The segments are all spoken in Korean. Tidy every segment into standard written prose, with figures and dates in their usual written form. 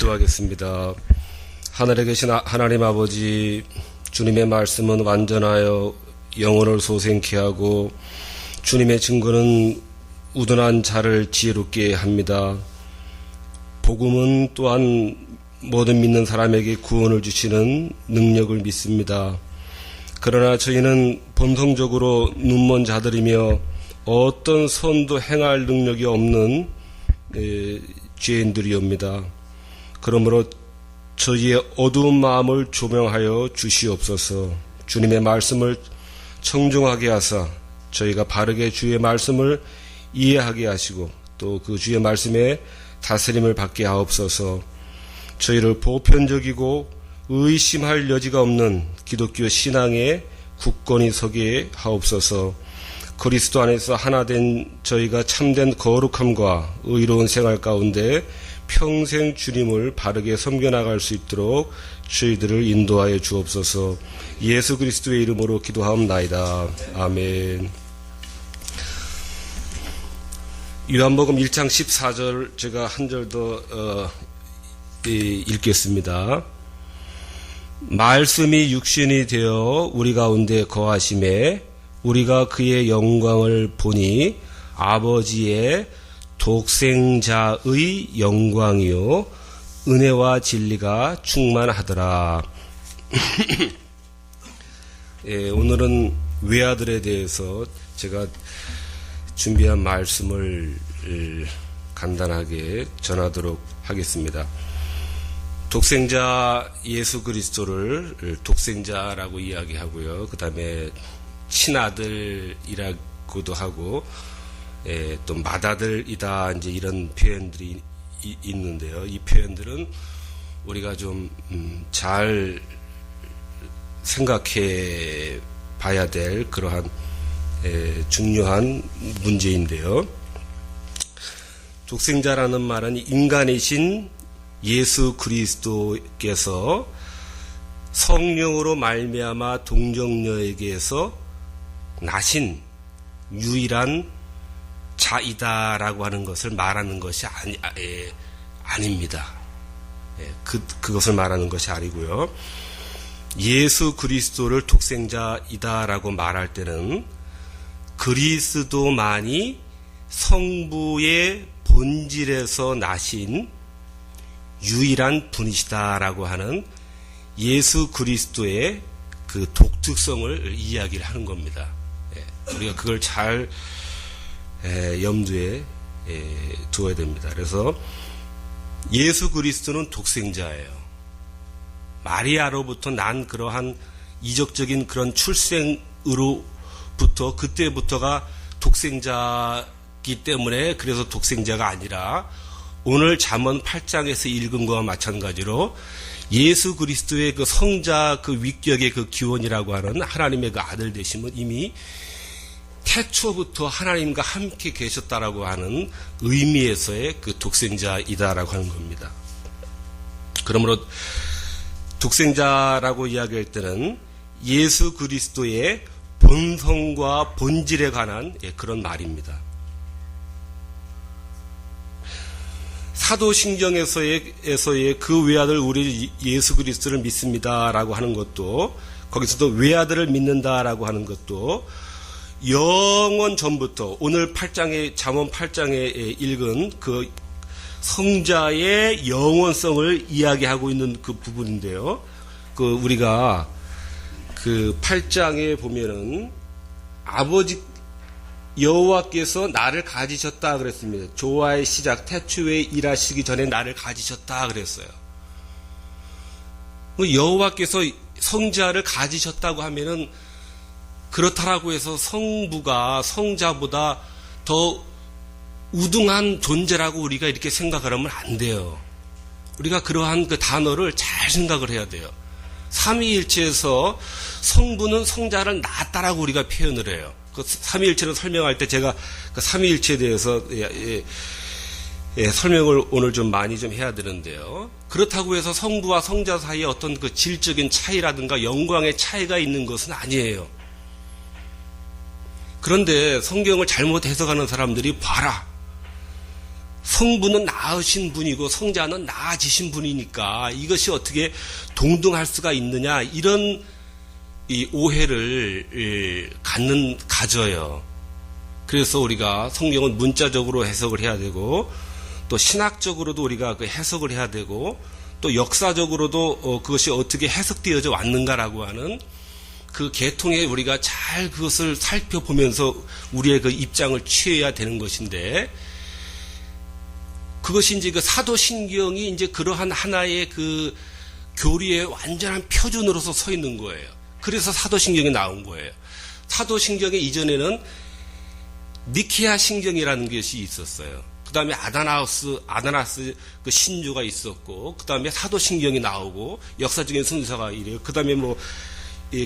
기도하겠습니다. 하늘에 계신 하나님 아버지, 주님의 말씀은 완전하여 영혼을 소생케 하고 주님의 증거는 우둔한 자를 지혜롭게 합니다. 복음은 또한 모든 믿는 사람에게 구원을 주시는 능력을 믿습니다. 그러나 저희는 본성적으로 눈먼 자들이며 어떤 선도 행할 능력이 없는 죄인들이옵니다. 그러므로 저희의 어두운 마음을 조명하여 주시옵소서. 주님의 말씀을 청중하게 하사 저희가 바르게 주의 말씀을 이해하게 하시고 또 그 주의 말씀에 다스림을 받게 하옵소서. 저희를 보편적이고 의심할 여지가 없는 기독교 신앙에 굳건히 서게 하옵소서. 그리스도 안에서 하나 된 저희가 참된 거룩함과 의로운 생활 가운데 평생 주님을 바르게 섬겨나갈 수 있도록 저희들을 인도하여 주옵소서. 예수 그리스도의 이름으로 기도하옵나이다. 아멘. 요한복음 1장 14절 제가 한 절 더 읽겠습니다. 말씀이 육신이 되어 우리 가운데 거하심에 우리가 그의 영광을 보니 아버지의 독생자의 영광이요 은혜와 진리가 충만하더라. 예, 오늘은 외아들에 대해서 제가 준비한 말씀을 간단하게 전하도록 하겠습니다. 독생자 예수 그리스도를 독생자라고 이야기하고요. 그 다음에 친아들이라고도 하고, 또 맏아들이다, 이제 이런 표현들이 있는데요. 이 표현들은 우리가 좀 잘 생각해 봐야 될 그러한 중요한 문제인데요. 독생자라는 말은 인간이신 예수 그리스도께서 성령으로 말미암아 동정녀에게서 나신 유일한 자이다라고 하는 것을 말하는 것이 아닙니다. 그것을 말하는 것이 아니고요. 예수 그리스도를 독생자이다라고 말할 때는 그리스도만이 성부의 본질에서 나신 유일한 분이시다라고 하는 예수 그리스도의 그 독특성을 이야기를 하는 겁니다. 우리가 그걸 잘 염두에 두어야 됩니다. 그래서 예수 그리스도는 독생자예요. 마리아로부터 난 그러한 이적적인 그런 출생으로부터 그때부터가 독생자이기 때문에 그래서 독생자가 아니라 오늘 잠언 8장에서 읽은 것과 마찬가지로 예수 그리스도의 그 성자 그 위격의 그 기원이라고 하는 하나님의 그 아들 되심은 이미 태초부터 하나님과 함께 계셨다라고 하는 의미에서의 그 독생자이다라고 하는 겁니다. 그러므로 독생자라고 이야기할 때는 예수 그리스도의 본성과 본질에 관한 그런 말입니다. 사도신경에서의 그 외아들 우리 예수 그리스도를 믿습니다라고 하는 것도 거기서도 외아들을 믿는다라고 하는 것도 영원 전부터 오늘 8장에 잠언 8장에 읽은 그 성자의 영원성을 이야기하고 있는 그 부분인데요. 그 우리가 그 8장에 보면은 아버지 여호와께서 나를 가지셨다 그랬습니다. 조화의 시작 태초에 일하시기 전에 나를 가지셨다 그랬어요. 여호와께서 성자를 가지셨다고 하면은 그렇다라고 해서 성부가 성자보다 더 우등한 존재라고 우리가 이렇게 생각을 하면 안 돼요. 우리가 그러한 그 단어를 잘 생각을 해야 돼요. 삼위일체에서 성부는 성자를 낳았다라고 우리가 표현을 해요. 그 삼위일체를 설명할 때 제가 그 삼위일체에 대해서 설명을 오늘 좀 많이 좀 해야 되는데요. 그렇다고 해서 성부와 성자 사이에 어떤 그 질적인 차이라든가 영광의 차이가 있는 것은 아니에요. 그런데 성경을 잘못 해석하는 사람들이 봐라. 성부는 낳으신 분이고 성자는 낳아지신 분이니까 이것이 어떻게 동등할 수가 있느냐, 이런 이 오해를 가져요. 그래서 우리가 성경은 문자적으로 해석을 해야 되고, 또 신학적으로도 우리가 그 해석을 해야 되고, 또 역사적으로도 그것이 어떻게 해석되어져 왔는가라고 하는 그 계통에 우리가 잘 그것을 살펴보면서 우리의 그 입장을 취해야 되는 것인데, 그것이 이제 그 사도신경이 이제 그러한 하나의 그 교리의 완전한 표준으로서 서 있는 거예요. 그래서 사도신경이 나온 거예요. 사도신경의 이전에는 니케아 신경이라는 것이 있었어요. 그 다음에 아다나스 그 신조가 있었고, 그 다음에 사도신경이 나오고, 역사적인 순서가 이래요. 그 다음에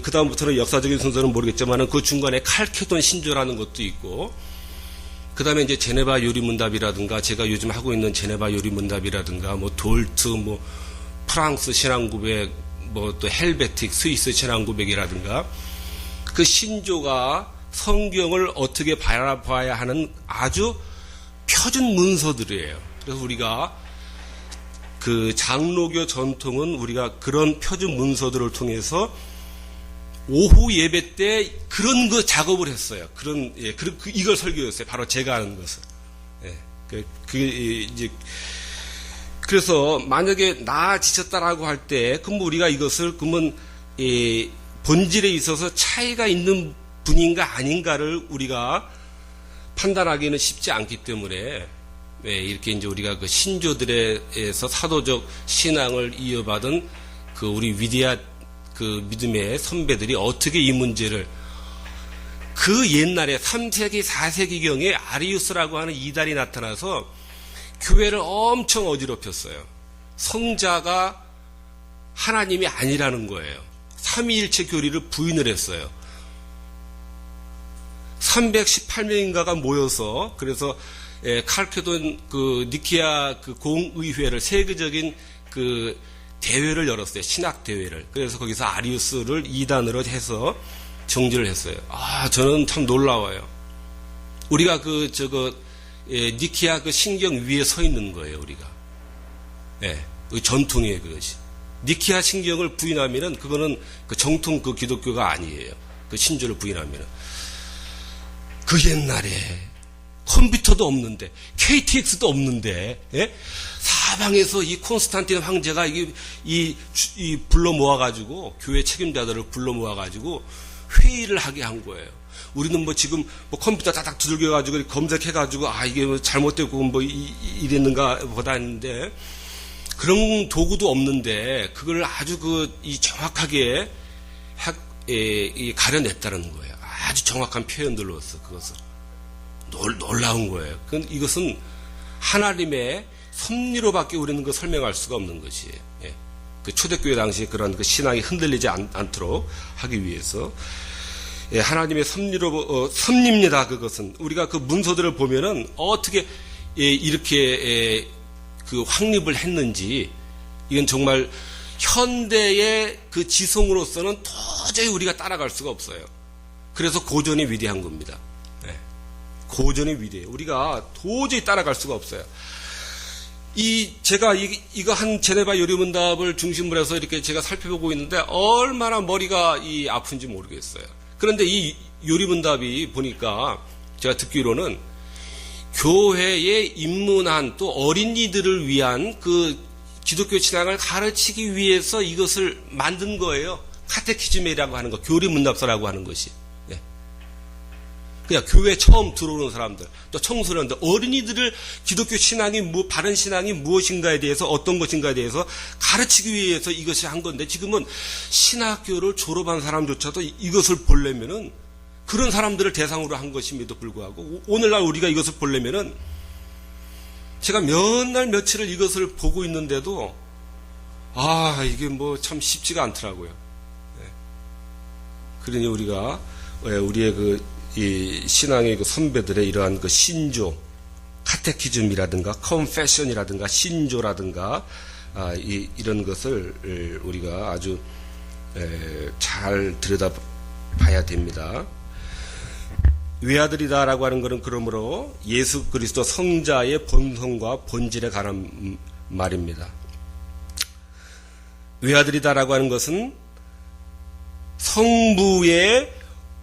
그 다음부터는 역사적인 순서는 모르겠지만, 그 중간에 칼케돈 신조라는 것도 있고, 그 다음에 이제 제네바 요리문답이라든가, 제가 요즘 하고 있는 제네바 요리문답이라든가, 뭐 돌트, 뭐 프랑스 신앙고백, 뭐 또 헬베틱, 스위스 신앙고백이라든가, 그 신조가 성경을 어떻게 바라봐야 하는 아주 표준 문서들이에요. 그래서 우리가 그 장로교 전통은 우리가 그런 표준 문서들을 통해서 오후 예배 때 그런 거 작업을 했어요. 이걸 설교했어요. 바로 제가 하는 것을. 그래서 만약에 나아지셨다라고 할 때, 그럼 우리가 이것을 그러면 본질에 있어서 차이가 있는 분인가 아닌가를 우리가 판단하기는 쉽지 않기 때문에, 이렇게 이제 우리가 그 신조들에서 사도적 신앙을 이어받은 그 우리 위대한 그 믿음의 선배들이 어떻게 이 문제를, 그 옛날에 3세기, 4세기경에 아리우스라고 하는 이단이 나타나서 교회를 엄청 어지럽혔어요. 성자가 하나님이 아니라는 거예요. 삼위일체 교리를 부인을 했어요. 318명인가가 모여서, 그래서 칼케돈 그 니케아 그 공의회를, 세계적인 그 대회를 열었어요. 신학 대회를. 그래서 거기서 아리우스를 이단으로 해서 정지를 했어요. 저는 참 놀라워요. 우리가 니케아 그 신경 위에 서 있는 거예요, 우리가. 그 전통이에요, 그것이. 니케아 신경을 부인하면은 그거는 그 정통 그 기독교가 아니에요. 그 신조를 부인하면은. 그 옛날에 컴퓨터도 없는데, KTX도 없는데, 사방에서 이 콘스탄틴 황제가 불러 모아가지고, 교회 책임자들을 불러 모아가지고 회의를 하게 한 거예요. 우리는 뭐 지금 뭐 컴퓨터 딱딱 두들겨가지고 검색해가지고, 이게 뭐 잘못되고 뭐 이랬는가 보다 했는데, 그런 도구도 없는데, 그걸 아주 정확하게 가려냈다는 거예요. 아주 정확한 표현들로서 그것을. 놀라운 거예요. 이것은 하나님의 섭리로밖에 우리는 그 설명할 수가 없는 것이에요. 그 초대교회 당시에 그런 그 신앙이 흔들리지 않도록 하기 위해서. 하나님의 섭리입니다. 그것은. 우리가 그 문서들을 보면은 어떻게 이렇게 그 확립을 했는지, 이건 정말 현대의 그 지성으로서는 도저히 우리가 따라갈 수가 없어요. 그래서 고전이 위대한 겁니다. 고전이 위대해요. 우리가 도저히 따라갈 수가 없어요. 제가 이거 한 제네바 요리문답을 중심으로 해서 이렇게 제가 살펴보고 있는데 얼마나 머리가 아픈지 모르겠어요. 그런데 이 요리문답이 보니까 제가 듣기로는 교회에 입문한 또 어린이들을 위한 그 기독교 신앙을 가르치기 위해서 이것을 만든 거예요. 카테키즘이라고 하는 거, 교리문답서라고 하는 것이. 그냥 교회 처음 들어오는 사람들, 또 청소년들, 어린이들을 기독교 신앙이 바른 신앙이 무엇인가에 대해서, 어떤 것인가에 대해서 가르치기 위해서 이것이 한 건데, 지금은 신학교를 졸업한 사람조차도 이것을 보려면은 그런 사람들을 대상으로 한 것임에도 불구하고, 오늘날 우리가 이것을 보려면은 제가 몇 날 며칠을 이것을 보고 있는데도 이게 뭐 참 쉽지가 않더라고요. 그러니 우리가 우리의 이 신앙의 그 선배들의 이러한 그 신조, 카테키즘이라든가 컨페션이라든가 신조라든가 이런 것을 우리가 아주 잘 들여다봐야 됩니다. 외아들이다라고 하는 것은 그러므로 예수 그리스도 성자의 본성과 본질에 관한 말입니다. 외아들이다라고 하는 것은 성부의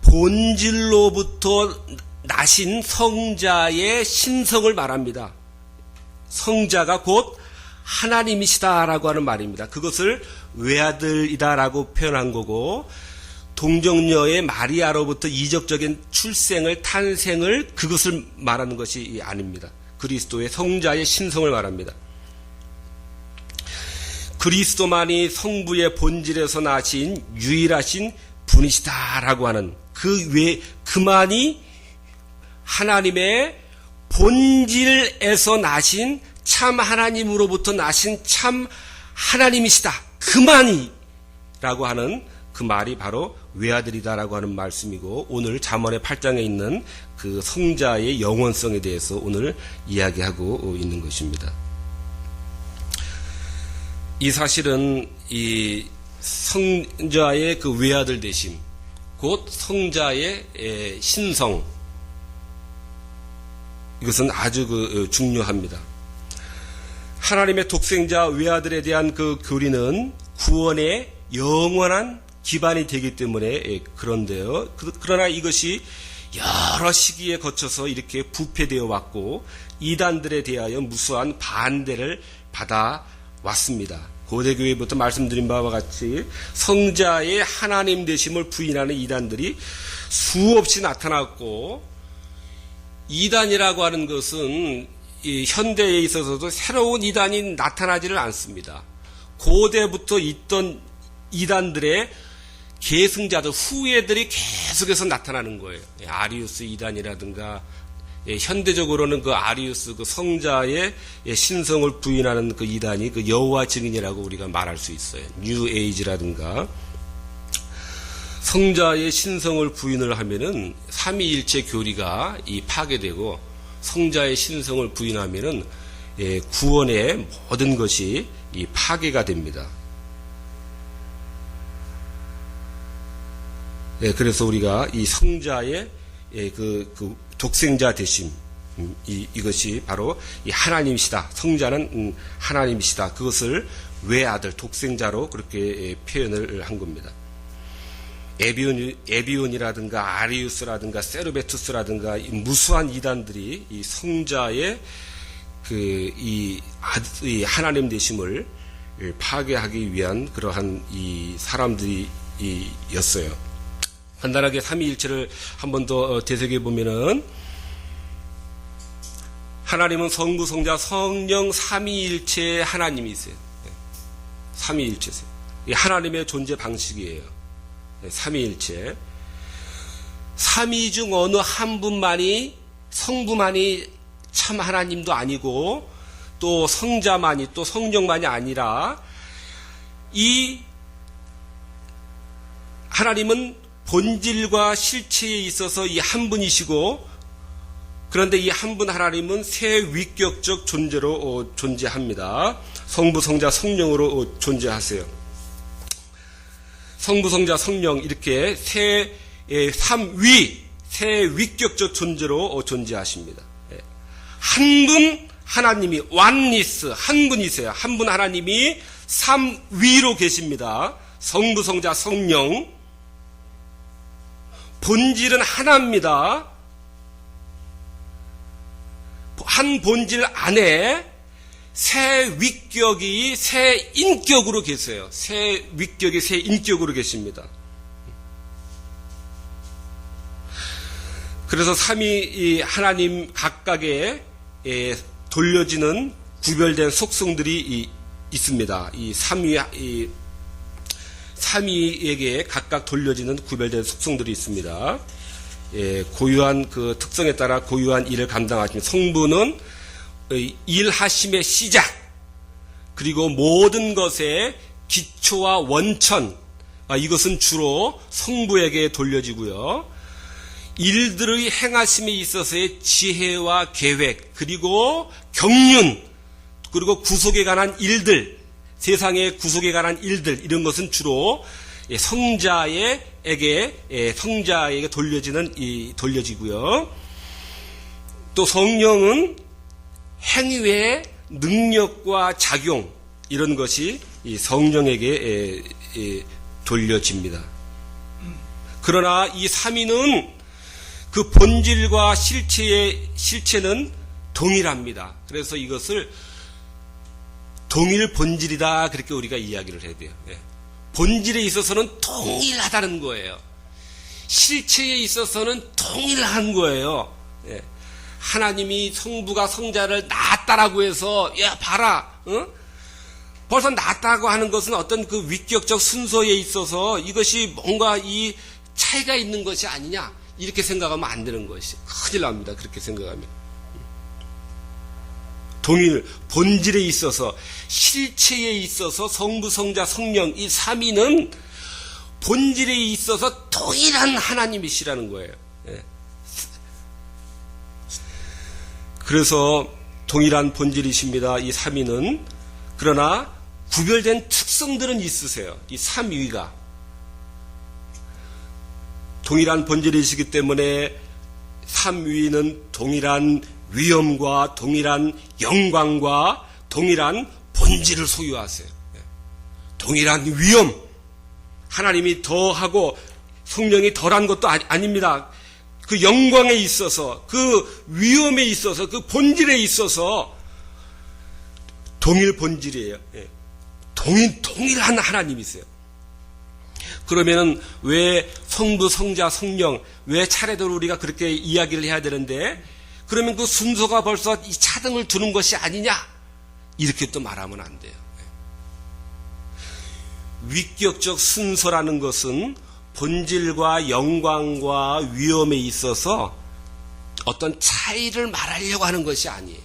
본질로부터 나신 성자의 신성을 말합니다. 성자가 곧 하나님이시다라고 하는 말입니다. 그것을 외아들이다라고 표현한 거고, 동정녀의 마리아로부터 이적적인 출생을, 탄생을, 그것을 말하는 것이 아닙니다. 그리스도의 성자의 신성을 말합니다. 그리스도만이 성부의 본질에서 나신 유일하신 분이시다라고 하는 그만이 하나님의 본질에서 나신 참 하나님으로부터 나신 참 하나님이시다. 그만이라고 하는 그 말이 바로 외아들이다라고 하는 말씀이고, 오늘 잠언의 8장에 있는 그 성자의 영원성에 대해서 오늘 이야기하고 있는 것입니다. 이 사실은 이 성자의 그 외아들 되심, 곧 성자의 신성, 이것은 아주 중요합니다. 하나님의 독생자 외아들에 대한 그 교리는 구원의 영원한 기반이 되기 때문에 그런데요. 그러나 이것이 여러 시기에 거쳐서 이렇게 부패되어 왔고, 이단들에 대하여 무수한 반대를 받아 왔습니다. 고대교회부터 말씀드린 바와 같이 성자의 하나님 되심을 부인하는 이단들이 수없이 나타났고, 이단이라고 하는 것은 이 현대에 있어서도 새로운 이단이 나타나지를 않습니다. 고대부터 있던 이단들의 계승자들, 후예들이 계속해서 나타나는 거예요. 아리우스 이단이라든가, 현대적으로는 그 아리우스 그 성자의 신성을 부인하는 그 이단이 그 여호와 증인이라고 우리가 말할 수 있어요. 뉴 에이지라든가. 성자의 신성을 부인을 하면은 삼위일체 교리가 파괴되고, 성자의 신성을 부인하면은 구원의 모든 것이 파괴가 됩니다. 그래서 우리가 이 성자의 그 독생자 되심, 이것이 바로 이 하나님이시다. 성자는 하나님이시다. 그것을 외아들, 독생자로 그렇게 표현을 한 겁니다. 에비온이라든가 아리우스라든가 세르베투스라든가 이 무수한 이단들이 이 성자의 이 하나님 되심을 파괴하기 위한 그러한 이 사람들이었어요. 간단하게 삼위일체를 한 번 더 되새겨 보면은, 하나님은 성부, 성자, 성령 삼위일체의 하나님이세요. 삼위일체세요. 이 하나님의 존재 방식이에요. 삼위일체. 삼위 중 어느 한 분만이, 성부만이 참 하나님도 아니고, 또 성자만이, 또 성령만이 아니라, 이 하나님은 본질과 실체에 있어서 이 한 분이시고, 그런데 이 한 분 하나님은 세 위격적 존재로 존재합니다. 성부, 성자, 성령으로 존재하세요. 성부, 성자, 성령, 이렇게 세 위격적 존재로 존재하십니다. 한 분 하나님이 원리스, 한 분이세요. 한 분 하나님이 삼위로 계십니다. 성부, 성자, 성령. 본질은 하나입니다. 한 본질 안에 세 위격이 세 인격으로 계세요. 세 위격이 세 인격으로 계십니다. 그래서 삼위 하나님 각각에 돌려지는 구별된 속성들이 있습니다. 이 삼위에게 각각 돌려지는 구별된 속성들이 있습니다. 고유한 그 특성에 따라 고유한 일을 감당하십니다. 성부는 일하심의 시작, 그리고 모든 것의 기초와 원천, 이것은 주로 성부에게 돌려지고요. 일들의 행하심에 있어서의 지혜와 계획, 그리고 경륜, 그리고 구속에 관한 일들, 세상의 구속에 관한 일들, 이런 것은 주로 성자에게 돌려지고요. 또 성령은 행위의 능력과 작용 이런 것이 이 성령에게 돌려집니다. 그러나 이 삼위는 그 본질과 실체는 동일합니다. 그래서 이것을 동일 본질이다 그렇게 우리가 이야기를 해야 돼요. 본질에 있어서는 동일하다는 거예요. 실체에 있어서는 동일한 거예요. 하나님이 성부가 성자를 낳았다라고 해서 야 봐라, 벌써 낳았다고 하는 것은 어떤 그 위격적 순서에 있어서 이것이 뭔가 이 차이가 있는 것이 아니냐 이렇게 생각하면 안 되는 것이 큰일 납니다. 그렇게 생각하면 동일 본질에 있어서 실체에 있어서 성부 성자 성령 이 삼위는 본질에 있어서 동일한 하나님이시라는 거예요. 그래서 동일한 본질이십니다. 이 삼위는. 그러나 구별된 특성들은 있으세요. 이 삼위가 동일한 본질이시기 때문에 삼위는 동일한 위엄과 동일한 영광과 동일한 본질을 소유하세요. 동일한 위엄, 하나님이 더하고 성령이 덜한 것도 아닙니다. 그 영광에 있어서, 그 위엄에 있어서, 그 본질에 있어서 동일 본질이에요. 동일한 하나님이세요. 그러면은 왜 성부, 성자, 성령, 왜 차례대로 우리가 그렇게 이야기를 해야 되는데, 그러면 그 순서가 벌써 이 차등을 두는 것이 아니냐? 이렇게 또 말하면 안 돼요. 위격적 순서라는 것은 본질과 영광과 위엄에 있어서 어떤 차이를 말하려고 하는 것이 아니에요.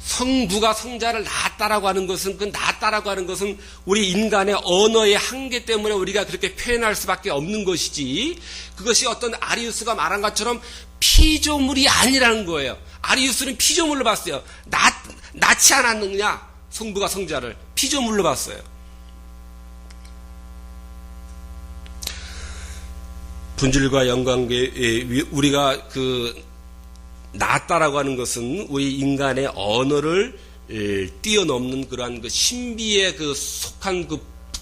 성부가 성자를 낳았다라고 하는 것은 그 낳았다라고 하는 것은 우리 인간의 언어의 한계 때문에 우리가 그렇게 표현할 수밖에 없는 것이지 그것이 어떤 아리우스가 말한 것처럼 피조물이 아니라는 거예요. 아리우스는 피조물로 봤어요. 낳지 않았느냐? 성부가 성자를 피조물로 봤어요. 본질과 영광에 우리가 낳았다라고 하는 것은 우리 인간의 언어를 뛰어넘는 그러한 그 신비에 속한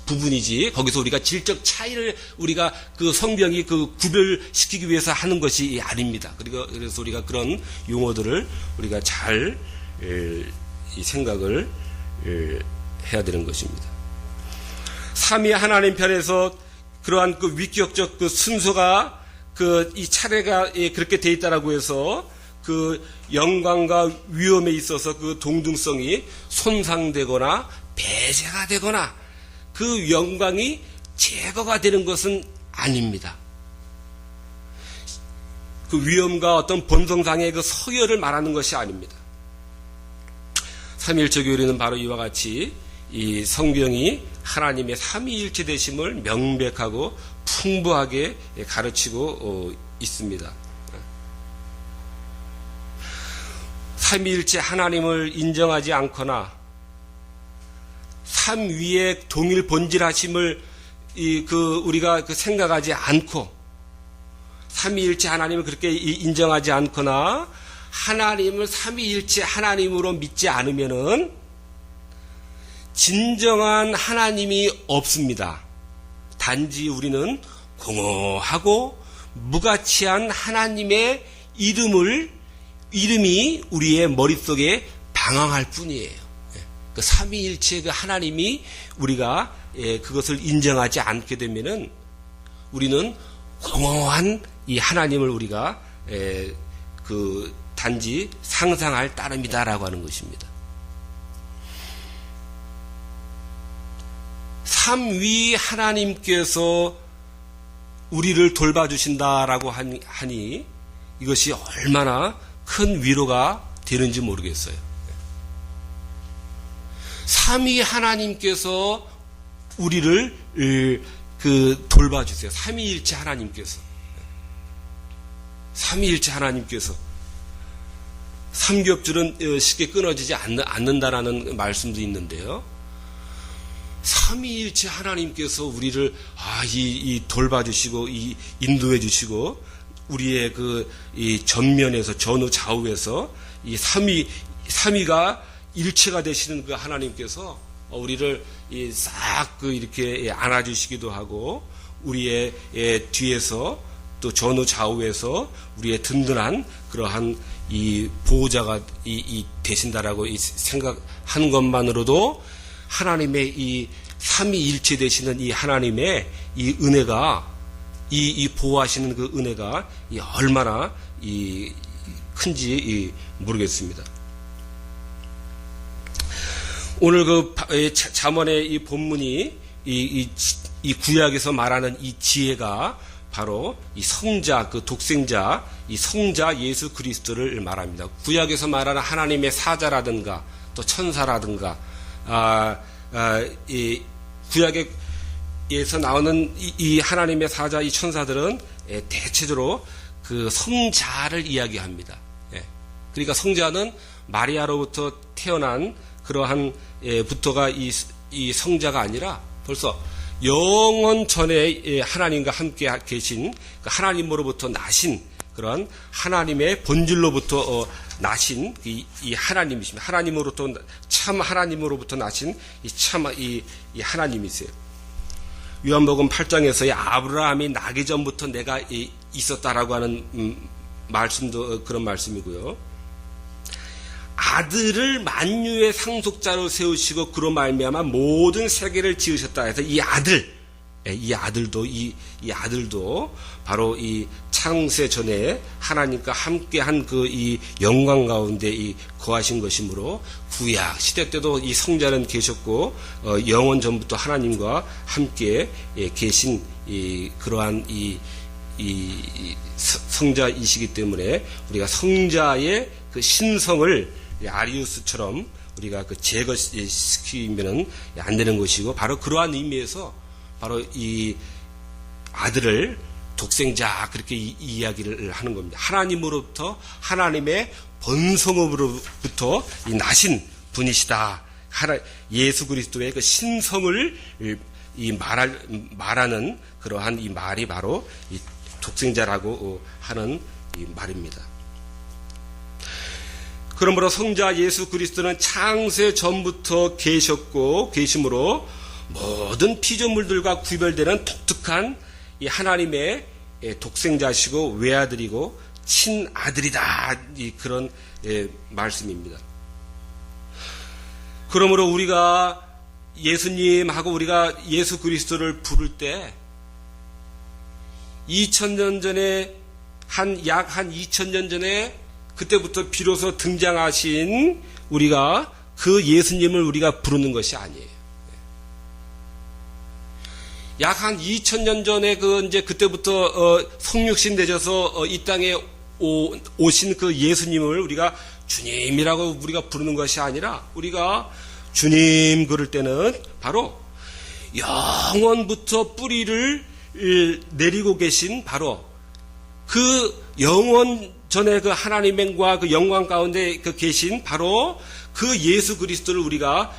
부분이지 거기서 우리가 질적 차이를 우리가 그 성경이 구별시키기 위해서 하는 것이 아닙니다. 그래서 우리가 그런 용어들을 우리가 잘 이 생각을 해야 되는 것입니다. 삼위 하나님 편에서 그러한 그 위격적 그 순서가 이 차례가 그렇게 돼 있다라고 해서 그 영광과 위엄에 있어서 그 동등성이 손상되거나 배제가 되거나 그 영광이 제거가 되는 것은 아닙니다. 그 위엄과 어떤 본성상의 그 서열을 말하는 것이 아닙니다. 삼위일체 교리는 바로 이와 같이 이 성경이 하나님의 삼위일체 되심을 명백하고 풍부하게 가르치고 있습니다. 삼위일체 하나님을 인정하지 않거나 삼위의 동일 본질하심을 우리가 생각하지 않고 삼위일체 하나님을 그렇게 인정하지 않거나 하나님을 삼위일체 하나님으로 믿지 않으면은 진정한 하나님이 없습니다. 단지 우리는 공허하고 무가치한 하나님의 이름이 우리의 머릿속에 방황할 뿐이에요. 그 삼위일체 그 하나님이 우리가 그것을 인정하지 않게 되면은 우리는 공허한 이 하나님을 우리가 단지 상상할 따름이다라고 하는 것입니다. 삼위 하나님께서 우리를 돌봐주신다라고 하니 이것이 얼마나 큰 위로가 되는지 모르겠어요. 삼위 하나님께서 우리를 돌봐주세요. 삼위일체 하나님께서. 삼위일체 하나님께서. 삼겹줄은 쉽게 끊어지지 않는다라는 말씀도 있는데요. 삼위일체 하나님께서 우리를 이 돌봐주시고 이 인도해 주시고 우리의 이 전면에서 전후 좌우에서 이 삼위가 일체가 되시는 그 하나님께서 우리를 싹 이렇게 안아주시기도 하고 우리의 뒤에서 또 전후 좌우에서 우리의 든든한 그러한 이 보호자가 되신다라고 생각하는 것만으로도 하나님의 이 삼위일체 되시는 이 하나님의 이 은혜가 이 보호하시는 그 은혜가 얼마나 큰지 모르겠습니다. 오늘 잠언의 이 본문이 이 구약에서 말하는 이 지혜가 바로 이 성자, 그 독생자, 이 성자 예수 그리스도를 말합니다. 구약에서 말하는 하나님의 사자라든가 또 천사라든가 이 구약에서 나오는 이 하나님의 사자, 이 천사들은 대체적으로 그 성자를 이야기합니다. 그러니까 성자는 마리아로부터 태어난 그러한 부터가 이 성자가 아니라 벌써 영원 전에 하나님과 함께 계신 하나님으로부터 나신 그런 하나님의 본질로부터 나신 이 하나님이십니다. 참 하나님으로부터 나신 이 하나님이세요. 요한복음 8장에서의 아브라함이 나기 전부터 내가 있었다라고 하는 말씀도 그런 말씀이고요. 아들을 만유의 상속자로 세우시고 그로 말미암아 모든 세계를 지으셨다 해서 이 아들도 바로 이 창세 전에 하나님과 함께한 이 영광 가운데 거하신 것이므로 구약 시대 때도 이 성자는 계셨고 영원 전부터 하나님과 함께 계신 그러한 이 성자이시기 때문에 우리가 성자의 그 신성을 아리우스처럼 우리가 제거시키면은 안 되는 것이고 바로 그러한 의미에서 바로 이 아들을 독생자 그렇게 이야기를 하는 겁니다. 하나님으로부터 하나님의 번성으로부터 나신 분이시다. 예수 그리스도의 그 신성을 말하는 그러한 이 말이 바로 이 독생자라고 하는 이 말입니다. 그러므로 성자 예수 그리스도는 창세 전부터 계심으로 모든 피조물들과 구별되는 독특한 이 하나님의 독생자시고 외아들이고 친아들이다. 그런 말씀입니다. 그러므로 우리가 예수님하고 우리가 예수 그리스도를 부를 때 2000년 전에 약 2000년 전에 그때부터 비로소 등장하신 우리가 그 예수님을 우리가 부르는 것이 아니에요. 약 한 2000년 전에 그때부터 성육신 되셔서 이 땅에 오신 그 예수님을 우리가 주님이라고 우리가 부르는 것이 아니라 우리가 주님 그럴 때는 바로 영원부터 뿌리를 내리고 계신 바로 그 영원 전에 그 하나님과 그 영광 가운데 계신 바로 그 예수 그리스도를 우리가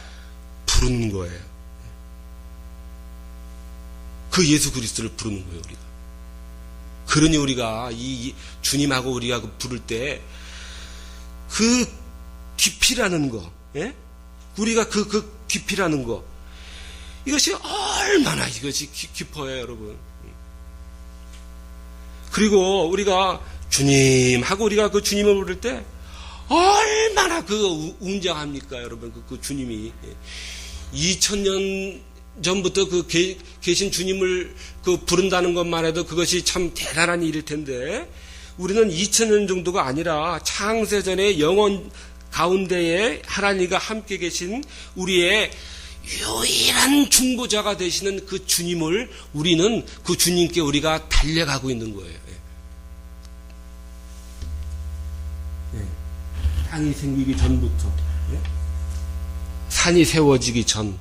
부르는 거예요. 그 예수 그리스도를 부르는 거예요, 우리가. 그러니 우리가 이 주님하고 우리가 부를 때 그 깊이라는 거, 우리가 그 깊이라는 거, 이것이 얼마나 이것이 깊어요, 여러분. 그리고 우리가 주님하고 우리가 그 주님을 부를 때 얼마나 웅장합니까, 여러분. 그 주님이 2000년 전부터 계신 주님을 부른다는 것만 해도 그것이 참 대단한 일일 텐데 우리는 2000년 정도가 아니라 창세전의 영원 가운데에 하나님과 함께 계신 우리의 유일한 중보자가 되시는 그 주님을 우리는 그 주님께 우리가 달려가고 있는 거예요. 땅이 생기기 전부터, 산이 세워지기 전,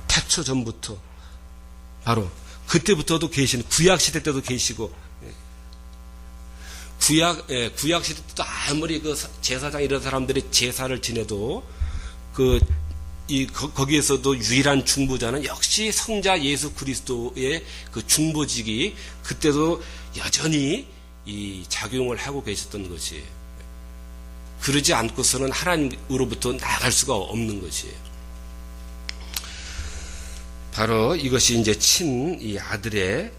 태초 전부터, 바로 그때부터도 계신, 구약시대 때도 계시고, 구약시대 때도 아무리 그 제사장 이런 사람들이 제사를 지내도 그 거기에서도 유일한 중보자는 역시 성자 예수 그리스도의 그 중보직이 그때도 여전히 이 작용을 하고 계셨던 것이에요. 그러지 않고서는 하나님으로부터 나갈 수가 없는 것이에요. 바로 이것이 이제 이 아들의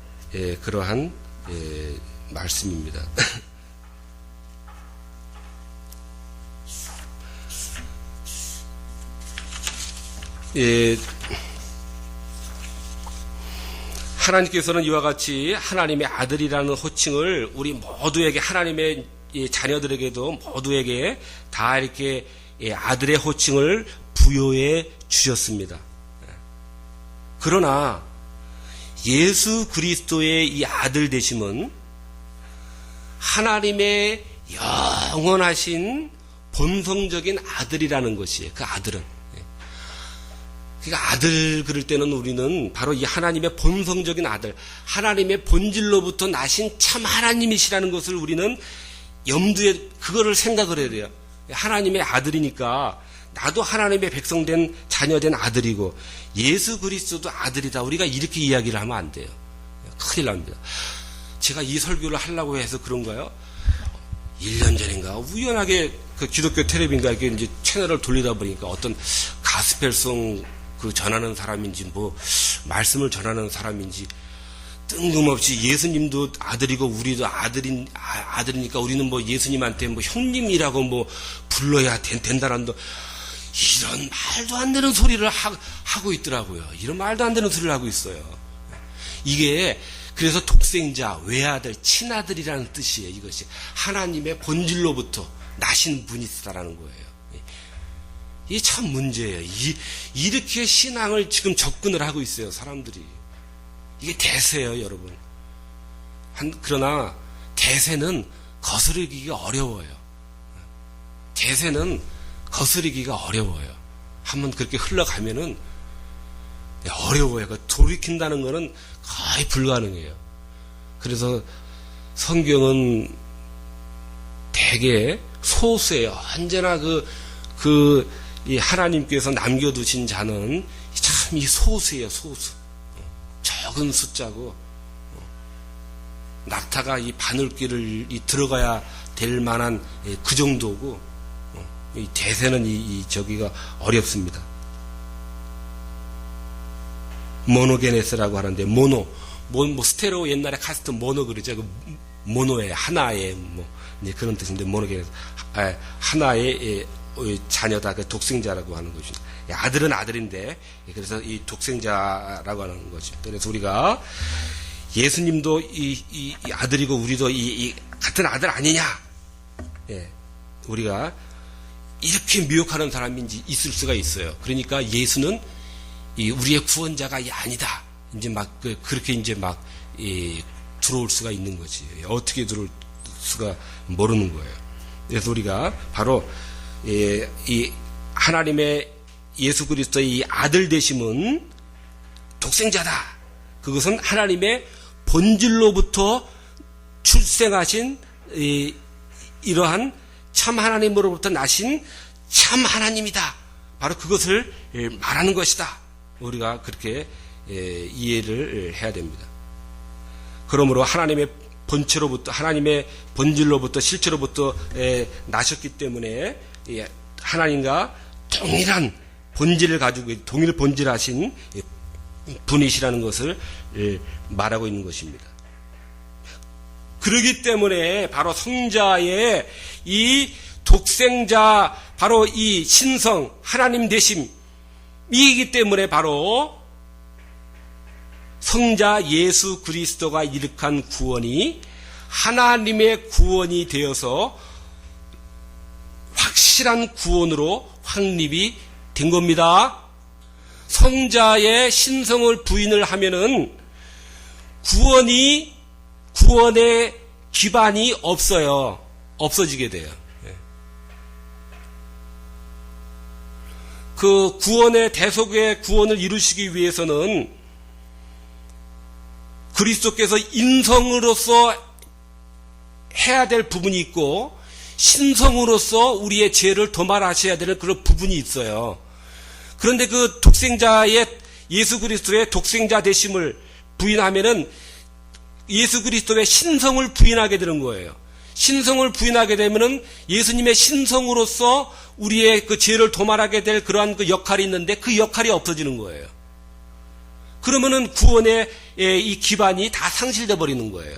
그러한 말씀입니다. 하나님께서는 이와 같이 하나님의 아들이라는 호칭을 우리 모두에게, 하나님의 자녀들에게도 모두에게 다 이렇게 아들의 호칭을 부여해 주셨습니다. 그러나 예수 그리스도의 이 아들 되심은 하나님의 영원하신 본성적인 아들이라는 것이에요. 그 아들은. 그러니까 아들 그럴 때는 우리는 바로 이 하나님의 본성적인 아들, 하나님의 본질로부터 나신 참 하나님이시라는 것을 우리는 염두에 그거를 생각을 해야 돼요. 하나님의 아들이니까 나도 하나님의 백성된 자녀된 아들이고 예수 그리스도도 아들이다. 우리가 이렇게 이야기를 하면 안 돼요. 큰일 납니다. 제가 이 설교를 하려고 해서 그런가요? 1년 전인가 우연하게 그 기독교 텔레비인가 이렇게 이제 채널을 돌리다 보니까 어떤 가스펠송 그 전하는 사람인지 뭐 말씀을 전하는 사람인지 뜬금없이 예수님도 아들이고 우리도 아들이니까 우리는 뭐 예수님한테 뭐 형님이라고 뭐 불러야 된다는 이런 말도 안 되는 소리를 하고 있더라고요. 이런 말도 안 되는 소리를 하고 있어요. 이게 그래서 독생자, 외아들, 친아들이라는 뜻이에요. 이것이 하나님의 본질로부터 나신 분이시다라는 거예요. 이게 참 문제예요. 이렇게 신앙을 지금 접근을 하고 있어요, 사람들이. 이게 대세예요, 여러분. 그러나 대세는 거스르기가 어려워요. 대세는 거스르기가 어려워요. 한번 그렇게 흘러가면은 어려워요. 돌이킨다는 것은 거의 불가능해요. 그래서 성경은 대개 소수예요. 언제나 이 하나님께서 남겨두신 자는 참 이 소수예요, 소수. 적은 숫자고, 낙타가 이 바늘귀를 들어가야 될 만한 그 정도고, 이 대세는 저기가 어렵습니다. 모노게네스라고 하는데, 뭐 스테레오 옛날에 카세트 모노 그러죠. 그 모노의 하나의 이제 그런 뜻인데, 모노게네스. 하나의 자녀다, 그 독생자라고 하는 것이죠. 아들은 아들인데, 그래서 이 독생자라고 하는 거죠. 그래서 우리가 예수님도 이 아들이고 우리도 이 같은 아들 아니냐? 우리가 이렇게 미혹하는 사람이 있을 수가 있어요. 그러니까 예수는 우리의 구원자가 아니다. 이제 막 그렇게 이제 막 들어올 수가 있는 거지. 어떻게 들어올 수가 모르는 거예요. 그래서 우리가 바로 이 하나님의 예수 그리스도의 이 아들 되심은 독생자다. 그것은 하나님의 본질로부터 출생하신 이러한 참 하나님으로부터 나신 참 하나님이다. 바로 그것을 말하는 것이다. 우리가 그렇게 이해를 해야 됩니다. 그러므로 하나님의 본체로부터, 하나님의 본질로부터, 실체로부터 나셨기 때문에 하나님과 동일한 본질을 가지고 동일 본질하신 분이시라는 것을 말하고 있는 것입니다. 그렇기 때문에 바로 성자의 이 독생자, 바로 이 신성 하나님 되심이기 때문에 바로 성자 예수 그리스도가 일으킨 구원이 하나님의 구원이 되어서 확실한 구원으로 확립이 된 겁니다. 성자의 신성을 부인을 하면은 구원의 기반이 없어요. 없어지게 돼요. 그 구원의 대속의 구원을 이루시기 위해서는 그리스도께서 인성으로서 해야 될 부분이 있고 신성으로서 우리의 죄를 도말하셔야 되는 그런 부분이 있어요. 그런데 그 독생자의 예수 그리스도의 독생자 되심을 부인하면은 예수 그리스도의 신성을 부인하게 되는 거예요. 신성을 부인하게 되면은 예수님의 신성으로서 우리의 그 죄를 도말하게 될 그러한 그 역할이 있는데 그 역할이 없어지는 거예요. 그러면은 구원의 이 기반이 다 상실돼 버리는 거예요.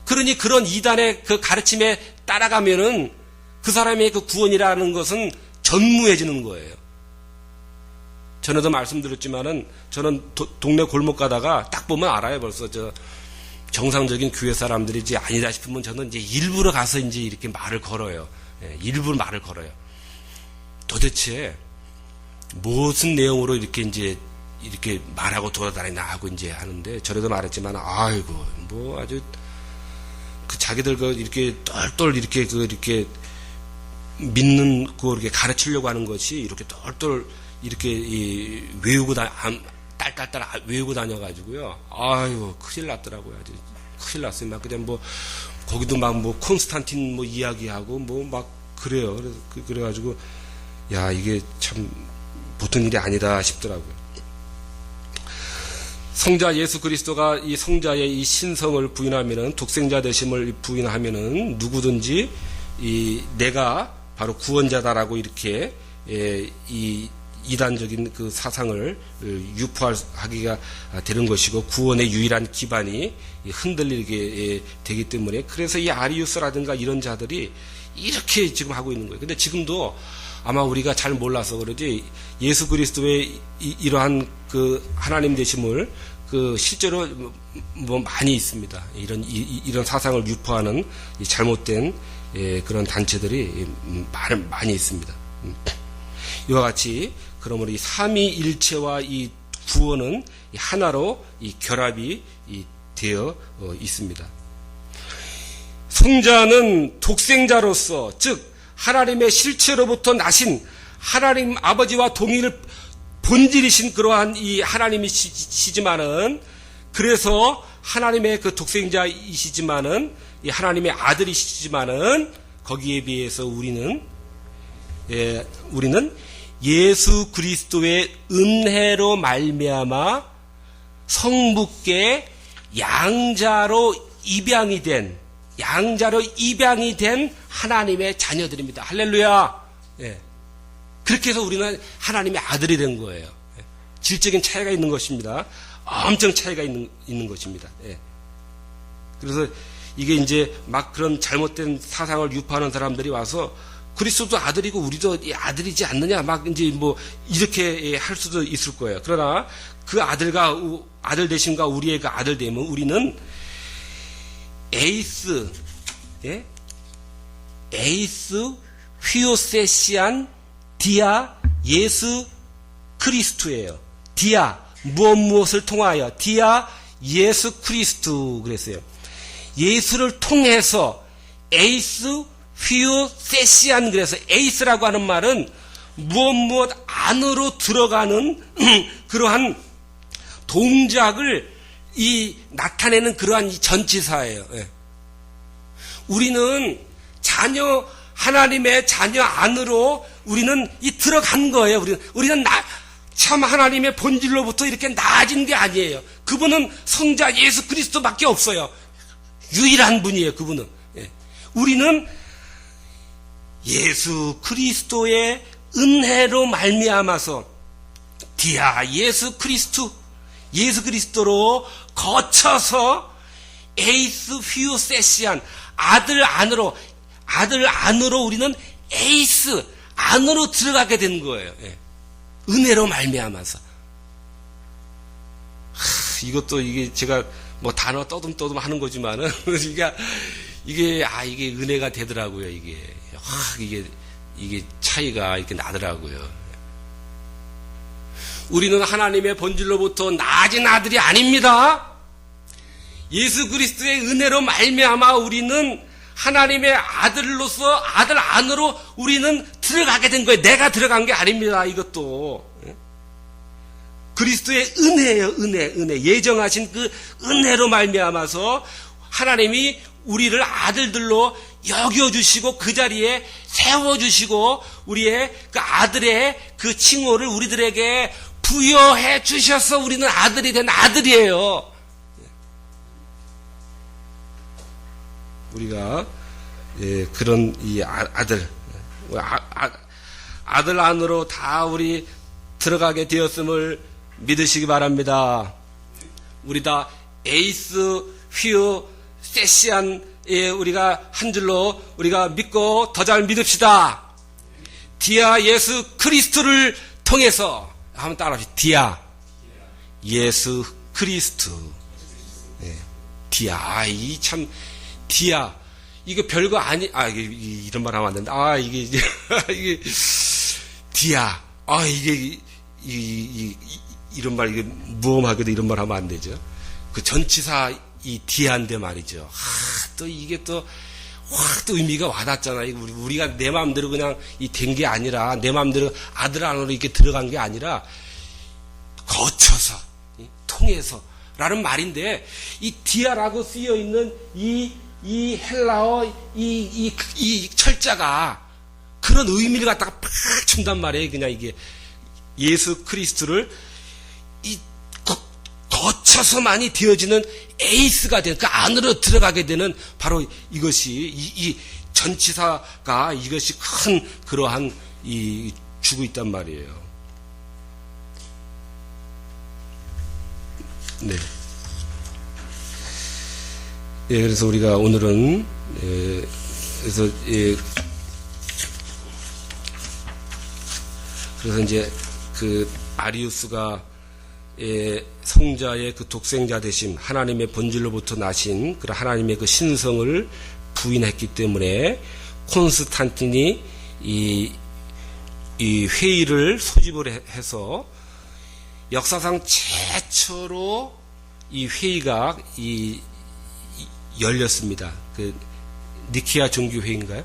그러니 그런 이단의 그 가르침에 따라가면은 그 사람의 그 구원이라는 것은 전무해지는 거예요. 전에도 말씀드렸지만은 저는 동네 골목 가다가 딱 보면 알아요. 벌써 저 정상적인 교회 사람들이지 아니다 싶으면 저는 이제 일부러 가서 이제 이렇게 말을 걸어요. 일부러 말을 걸어요. 도대체 무슨 내용으로 이렇게 말하고 돌아다니나 하고 이제 하는데 전에도 말했지만 아이고 뭐 아주 그 자기들 그 이렇게 똘똘 이렇게 믿는 그 이렇게 가르치려고 하는 것이 이렇게 똘똘 이렇게 외우고 딸딸딸 외우고 다녀가지고요. 아유 큰일 났더라고요. 아주 큰일 났어요. 막 그냥 뭐 거기도 막 뭐 콘스탄틴 뭐 이야기하고 뭐 막 그래요. 그래가지고 야 이게 참 보통 일이 아니다 싶더라고요. 성자 예수 그리스도가 이 성자의 이 신성을 부인하면은 독생자 되심을 부인하면은 누구든지 내가 바로 구원자다라고 이렇게 이 이단적인 그 사상을 유포하기가 되는 것이고 구원의 유일한 기반이 흔들리게 되기 때문에 그래서 이 아리우스라든가 이런 자들이 이렇게 지금 하고 있는 거예요. 근데 지금도 아마 우리가 잘 몰라서 그러지 예수 그리스도의 이러한 그 하나님 되심을 그 실제로 뭐 많이 있습니다. 이런 사상을 유포하는 잘못된 그런 단체들이 많이 있습니다. 이와 같이 그러므로 이 삼위일체와 이 구원은 하나로 이 결합이 되어 있습니다. 성자는 독생자로서 즉 하나님의 실체로부터 나신 하나님 아버지와 동일 본질이신 그러한 이 하나님이시지만은 그래서 하나님의 그 독생자이시지만은 이 하나님의 아들이시지만은 거기에 비해서 우리는 예수 그리스도의 은혜로 말미암아 성부께 양자로 입양이 된 하나님의 자녀들입니다. 할렐루야. 예. 그렇게 해서 우리는 하나님의 아들이 된 거예요. 예. 질적인 차이가 있는 것입니다. 엄청 차이가 있는 것입니다. 예. 그래서 이게 이제 막 그런 잘못된 사상을 유포하는 사람들이 와서 그리스도도 아들이고 우리도 아들이지 않느냐 막 이제 뭐 이렇게 할 수도 있을 거예요. 그러나 그 아들 되심과 우리의 그 아들 되면 우리는 에이스 휘오세시안 디아 예수 그리스도예요. 디아 무엇을 통하여 디아 예수 그리스도 그랬어요. 예수를 통해서 에이스 휘오세시안 그래서 에이스라고 하는 말은 무엇 안으로 들어가는 그러한 동작을 나타내는 그러한 전치사예요. 예. 우리는 하나님의 자녀 안으로 우리는 들어간 거예요. 우리는 참 하나님의 본질로부터 이렇게 나아진 게 아니에요. 그분은 성자 예수 그리스도밖에 없어요. 유일한 분이에요. 그분은. 예. 우리는 예수 그리스도의 은혜로 말미암아서 디아 예수 그리스도로 거쳐서 에이스 휘오세시안 아들 안으로 우리는 에이스 안으로 들어가게 된 거예요. 예. 은혜로 말미암아서. 이것도 이게 제가 뭐 단어 떠듬 하는 거지만은 이게 은혜가 되더라고요. 이게 차이가 이렇게 나더라고요. 우리는 하나님의 본질로부터 나아진 아들이 아닙니다. 예수 그리스도의 은혜로 말미암아 우리는 하나님의 아들로서 아들 안으로 우리는 들어가게 된 거예요. 내가 들어간 게 아닙니다. 이것도 그리스도의 은혜예요. 은혜 예정하신 그 은혜로 말미암아서 하나님이 우리를 아들들로 여겨주시고 그 자리에 세워주시고 우리의 그 아들의 그 칭호를 우리들에게 부여해 주셔서 우리는 아들이 된 아들이에요. 우리가 그런 이 아들 안으로 다 우리 들어가게 되었음을 믿으시기 바랍니다. 우리 다 에이스 휘어 세시안 우리가 한 줄로 우리가 믿고 더 잘 믿읍시다. 디아 예수 그리스도를 통해서 한번 따라합시다. 디아 예수 그리스도. 디아 이 참 디아 이거 별거 아니 이게 이런 말 하면 안 된다. 이게 이게 디아 이게 이런 말 이게 무엄하게도 이런 말 하면 안 되죠. 그 전치사 이 디아인데 말이죠. 또 이게 또 의미가 와닿잖아요. 우리가 내 마음대로 그냥 된 게 아니라 내 마음대로 아들 안으로 이렇게 들어간 게 아니라 거쳐서 통해서라는 말인데 이 디아라고 쓰여 있는 이 헬라어 이 철자가 그런 의미를 갖다가 팍 준단 말이에요. 그냥 이게 예수 그리스도를 거쳐서만이 되어지는 에이스가 되는 그 안으로 들어가게 되는 바로 이것이 이 전치사가 이것이 큰 그러한 주고 있단 말이에요. 네. 그래서 우리가 오늘은 그래서 이제 그 아리우스가 성자의 그 독생자 되심, 하나님의 본질로부터 나신 그 하나님의 그 신성을 부인했기 때문에 콘스탄틴이 이 회의를 소집을 해서 역사상 최초로 이 회의가 열렸습니다. 그 니케아 종교 회의인가요?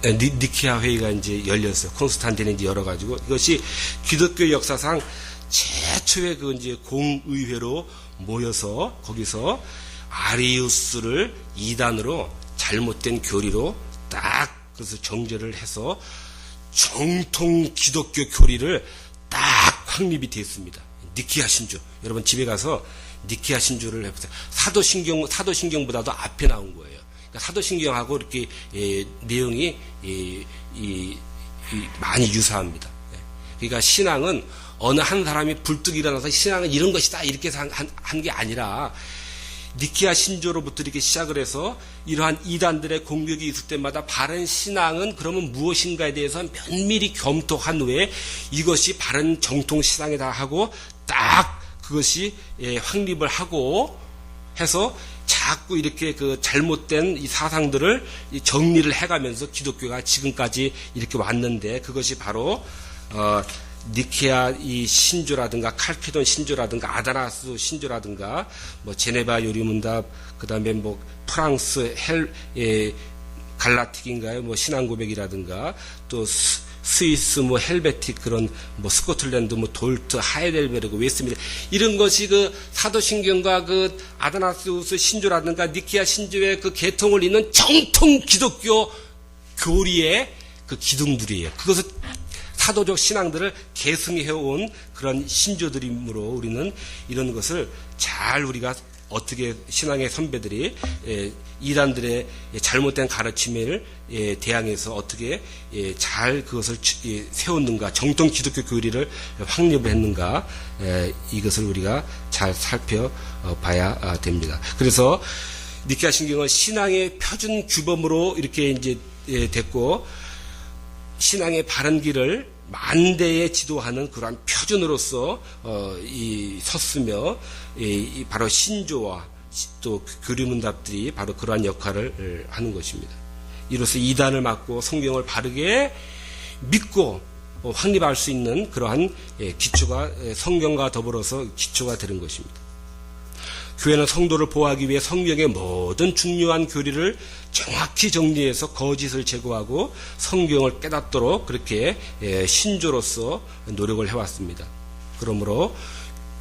니케아 회의가 이제 열렸어요. 콘스탄틴이 이제 열어가지고 이것이 기독교 역사상 최초의 그 이제 공의회로 모여서 거기서 아리우스를 이단으로 잘못된 교리로 딱 그래서 정죄를 해서 정통 기독교 교리를 딱 확립이 됐습니다. 니케아 신조. 여러분 집에 가서 니케아 신조를 해보세요. 사도신경보다도 앞에 나온 거예요. 사도신경하고 이렇게 내용이 많이 유사합니다. 그러니까 신앙은 어느 한 사람이 불뚝 일어나서 신앙은 이런 것이다 이렇게 한 게 아니라 니케아 신조로부터 이렇게 시작을 해서 이러한 이단들의 공격이 있을 때마다 바른 신앙은 그러면 무엇인가에 대해서 면밀히 검토한 후에 이것이 바른 정통 신앙이다 하고 딱 그것이 확립을 하고 해서 자꾸 이렇게 그 잘못된 이 사상들을 정리를 해가면서 기독교가 지금까지 이렇게 왔는데 그것이 바로 니케아 이 신조라든가 칼케돈 신조라든가 아다나스 신조라든가 뭐 제네바 요리문답 그다음에 뭐 프랑스 갈라틱인가요? 뭐 신앙고백이라든가 또 스위스 뭐 헬베틱 그런 뭐 스코틀랜드 뭐 돌트 하이델베르그 웨스트민스터 이런 것이 그 사도신경과 그 아다나스우스 신조라든가 니케아 신조의 그 계통을 잇는 정통 기독교 교리의 그 기둥들이에요. 그것을 사도적 신앙들을 계승해온 그런 신조들이므로 우리는 이런 것을 잘 우리가 어떻게 신앙의 선배들이 이단들의 잘못된 가르침을 대항해서 어떻게 잘 그것을 세웠는가, 정통 기독교 교리를 확립을 했는가, 이것을 우리가 잘 살펴봐야 됩니다. 그래서 니케아 신경은 신앙의 표준 규범으로 이렇게 이제 됐고, 신앙의 바른 길을 만대에 지도하는 그러한 표준으로서 섰으며 바로 신조와 또 교리문답들이 바로 그러한 역할을 하는 것입니다. 이로써 이단을 막고 성경을 바르게 믿고 확립할 수 있는 그러한 기초가 성경과 더불어서 기초가 되는 것입니다. 교회는 성도를 보호하기 위해 성경의 모든 중요한 교리를 정확히 정리해서 거짓을 제거하고 성경을 깨닫도록 그렇게 신조로서 노력을 해왔습니다. 그러므로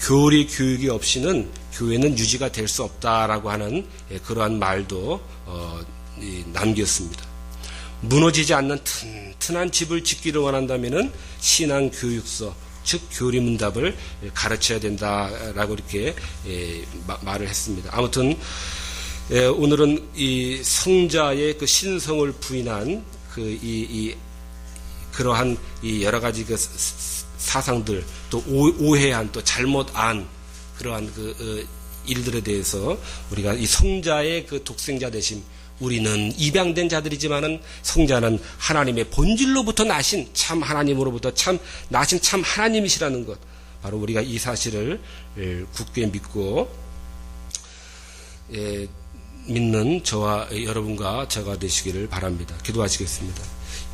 교리 교육이 없이는 교회는 유지가 될 수 없다라고 하는 그러한 말도 남겼습니다. 무너지지 않는 튼튼한 집을 짓기를 원한다면은 신앙교육서, 즉 교리문답을 가르쳐야 된다라고 이렇게 말을 했습니다. 아무튼 오늘은 이 성자의 그 신성을 부인한 그러한 이 여러 가지 그 사상들, 또 오해한, 또 잘못 안 그러한 그 일들에 대해서 우리가 이 성자의 그 독생자 되심, 우리는 입양된 자들이지만은 성자는 하나님의 본질로부터 나신 참 하나님으로부터 나신 참 하나님이시라는 것, 바로 우리가 이 사실을 굳게 믿고 믿는 저와 여러분과 저가 되시기를 바랍니다. 기도하시겠습니다.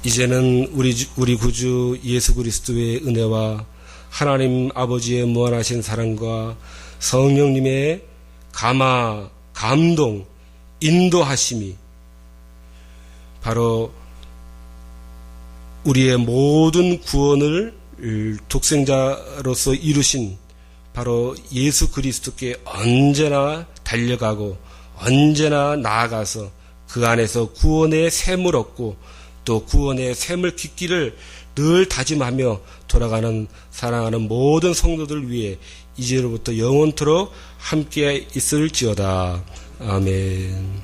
이제는 우리 구주 예수 그리스도의 은혜와 하나님 아버지의 무한하신 사랑과 성령님의 감동, 인도하심이 바로 우리의 모든 구원을 독생자로서 이루신 바로 예수 그리스도께 언제나 달려가고 언제나 나아가서 그 안에서 구원의 샘을 얻고 또 구원의 샘을 깃기를 늘 다짐하며 돌아가는 사랑하는 모든 성도들 위해 이제로부터 영원토록 함께 있을지어다. 아멘.